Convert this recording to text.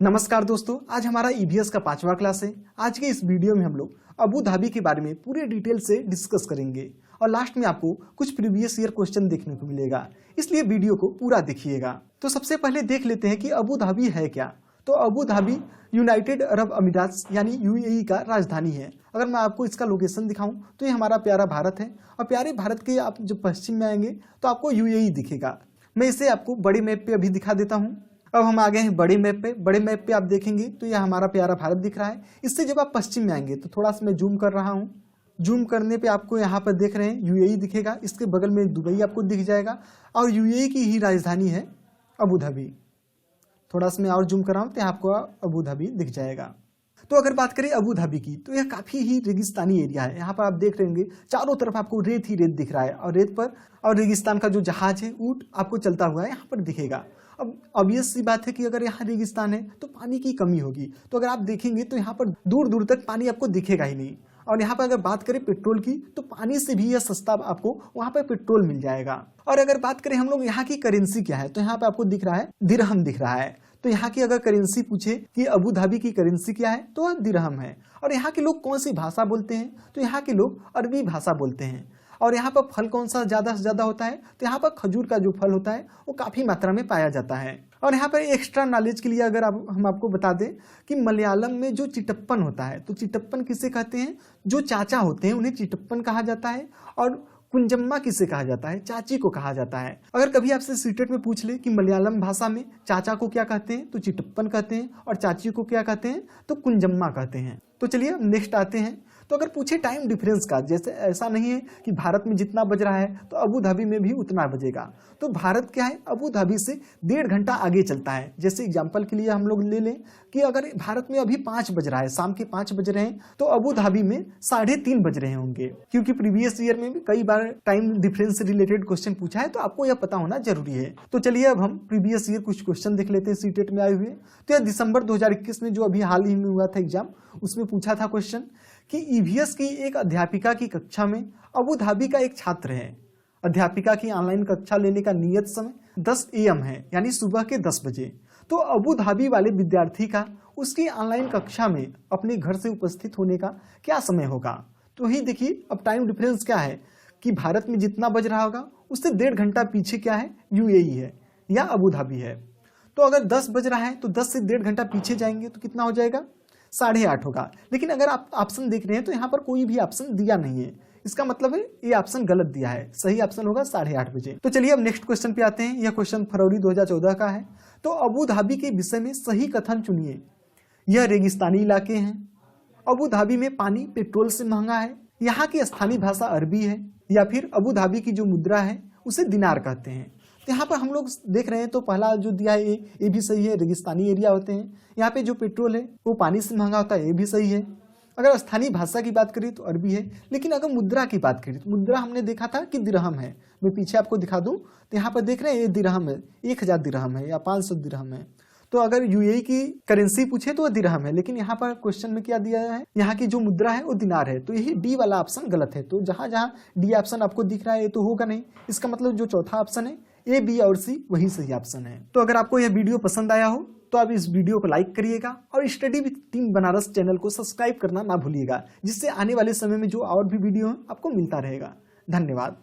नमस्कार दोस्तों, आज हमारा ईवीएस का 5वां क्लास है। आज के इस वीडियो में हम लोग अबू धाबी के बारे में पूरे डिटेल से डिस्कस करेंगे और लास्ट में आपको कुछ प्रीवियस ईयर क्वेश्चन देखने को मिलेगा, इसलिए वीडियो को पूरा देखिएगा। तो सबसे पहले देख लेते हैं कि अबू धाबी है क्या। तो अबू धाबी यूनाइटेड अरब अमीरात यानी यूएई का राजधानी है। अगर मैं आपको इसका लोकेशन दिखाऊं तो ये हमारा प्यारा भारत है और प्यारे भारत के आप जब पश्चिम में आएंगे तो आपको यूएई दिखेगा। मैं इसे आपको बड़े मैप पे अभी दिखा देता हूँ। अब हम आ गए हैं बड़े मैप पे। बड़े मैप पे आप देखेंगे तो यह हमारा प्यारा भारत दिख रहा है। इससे जब आप पश्चिम में आएंगे तो थोड़ा सा मैं जूम कर रहा हूँ। जूम करने पे आपको यहाँ पर देख रहे हैं यूएई दिखेगा। इसके बगल में दुबई आपको दिख जाएगा और यूएई की ही राजधानी है अबू धाबी। थोड़ा सा मैं और जूम कर रहा हूँ तो आपको अबू धाबी दिख जाएगा। तो अगर बात करें अबू धाबी की तो यह काफ़ी ही रेगिस्तानी एरिया है। यहाँ पर आप देख रहे होंगे चारों तरफ आपको रेत ही रेत दिख रहा है और रेत पर और रेगिस्तान का जो जहाज है ऊँट आपको चलता हुआ है यहाँ पर दिखेगा। अब ऑब्वियस सी बात है कि अगर यहाँ रेगिस्तान है तो पानी की कमी होगी। तो अगर आप देखेंगे तो यहाँ पर दूर दूर तक पानी आपको दिखेगा ही नहीं। और यहाँ पर अगर बात करें पेट्रोल की तो पानी से भी यह सस्ता आपको वहाँ पर पेट्रोल मिल जाएगा। और अगर बात करें हम लोग यहाँ की करेंसी क्या है तो यहाँ पे आपको दिख रहा है दिरहम दिख रहा है। तो यहाँ की अगर करेंसी पूछे कि अबू धाबी की करेंसी क्या है तो वह दिरहम है। और यहाँ के लोग कौन सी भाषा बोलते हैं तो यहाँ के लोग अरबी भाषा बोलते हैं। और यहाँ पर फल कौन सा ज़्यादा से ज़्यादा होता है तो यहाँ पर खजूर का जो फल होता है वो काफ़ी मात्रा में पाया जाता है। और यहाँ पर एक्स्ट्रा नॉलेज के लिए अगर हम आपको बता दें कि मलयालम में जो चिटप्पन होता है तो चिटप्पन किसे कहते हैं, जो चाचा होते हैं उन्हें चिटप्पन कहा जाता है। और कुंजम्मा किसे कहा जाता है, चाची को कहा जाता है। अगर कभी आपसे सीटेट में पूछ ले कि मलयालम भाषा में चाचा को क्या कहते हैं तो चिटप्पन कहते हैं और चाची को क्या कहते हैं तो कुंजम्मा कहते हैं। तो चलिए अब नेक्स्ट आते हैं। तो अगर पूछे टाइम डिफरेंस का, जैसे ऐसा नहीं है कि भारत में जितना बज रहा है तो अबू धाबी में भी उतना बजेगा। तो भारत क्या है, अबू धाबी से 1.5 घंटा आगे चलता है। जैसे एग्जांपल के लिए हम लोग ले लें कि अगर भारत में अभी 5 बज रहा है, शाम के 5 बज रहे हैं तो अबू धाबी में 3:30 बज रहे होंगे। क्योंकि प्रीवियस ईयर में भी कई बार टाइम डिफरेंस से रिलेटेड क्वेश्चन पूछा है तो आपको यह पता होना जरूरी है। तो चलिए अब हम प्रीवियस ईयर कुछ क्वेश्चन देख लेते हैं सीटेट में आए हुए। तो यह दिसंबर 2021 में जो अभी हाल ही में हुआ था एग्जाम, उसमें पूछा था क्वेश्चन कि ईवीएस की एक अध्यापिका की कक्षा में अबू धाबी का एक छात्र है। अध्यापिका की ऑनलाइन कक्षा लेने का नियत समय 10 AM है, यानी सुबह के 10 बजे। तो अबू धाबी वाले विद्यार्थी का उसकी ऑनलाइन कक्षा में अपने घर से उपस्थित होने का क्या समय होगा। तो ही देखिए अब टाइम डिफरेंस क्या है कि भारत में जितना बज रहा होगा उससे 1.5 घंटा पीछे क्या है, यूएई है या अबू धाबी है। तो अगर 10 बज रहा है तो 10 से 1.5 घंटा पीछे जाएंगे तो कितना हो जाएगा, 8:30 होगा। लेकिन अगर आप ऑप्शन देख रहे हैं तो यहाँ पर कोई भी ऑप्शन दिया नहीं है, इसका मतलब है ये ऑप्शन गलत दिया है। सही ऑप्शन होगा 8:30 बजे। तो चलिए अब नेक्स्ट क्वेश्चन पे आते हैं। यह क्वेश्चन फरवरी 2014 का है। तो अबू धाबी के विषय में सही कथन चुनिए। यह रेगिस्तानी इलाके हैं। अबू धाबी में पानी पेट्रोल से महंगा है। यहाँ की स्थानीय भाषा अरबी है। या फिर अबू धाबी की जो मुद्रा है उसे दिनार कहते हैं। तो यहाँ पर हम लोग देख रहे हैं तो पहला जो दिया है ये भी सही है, रेगिस्तानी एरिया होते हैं। यहाँ पे जो पेट्रोल है वो पानी से महंगा होता है, ये भी सही है। अगर स्थानीय भाषा की बात करें तो अरबी है। लेकिन अगर मुद्रा की बात करें तो मुद्रा हमने देखा था कि दिरहम है। मैं पीछे आपको दिखा दूं तो यहाँ पर देख रहे हैं ये दिरहम है, 1000 दिरहम है या 500 दिरहम है। तो अगर यूएई की करेंसी पूछे तो वह दिरहम है। लेकिन यहाँ पर क्वेश्चन में क्या दिया है, यहाँ की जो मुद्रा है वो दिनार है। तो यही डी वाला ऑप्शन गलत है। तो जहाँ जहाँ डी ऑप्शन आपको दिख रहा है ये तो होगा नहीं। इसका मतलब जो चौथा ऑप्शन है ए, बी और सी वही सही ऑप्शन है। तो अगर आपको यह वीडियो पसंद आया हो तो आप इस वीडियो को लाइक करिएगा और study with team Banaras channel को सब्सक्राइब करना ना भूलिएगा, जिससे आने वाले समय में जो और भी वीडियो है आपको मिलता रहेगा। धन्यवाद।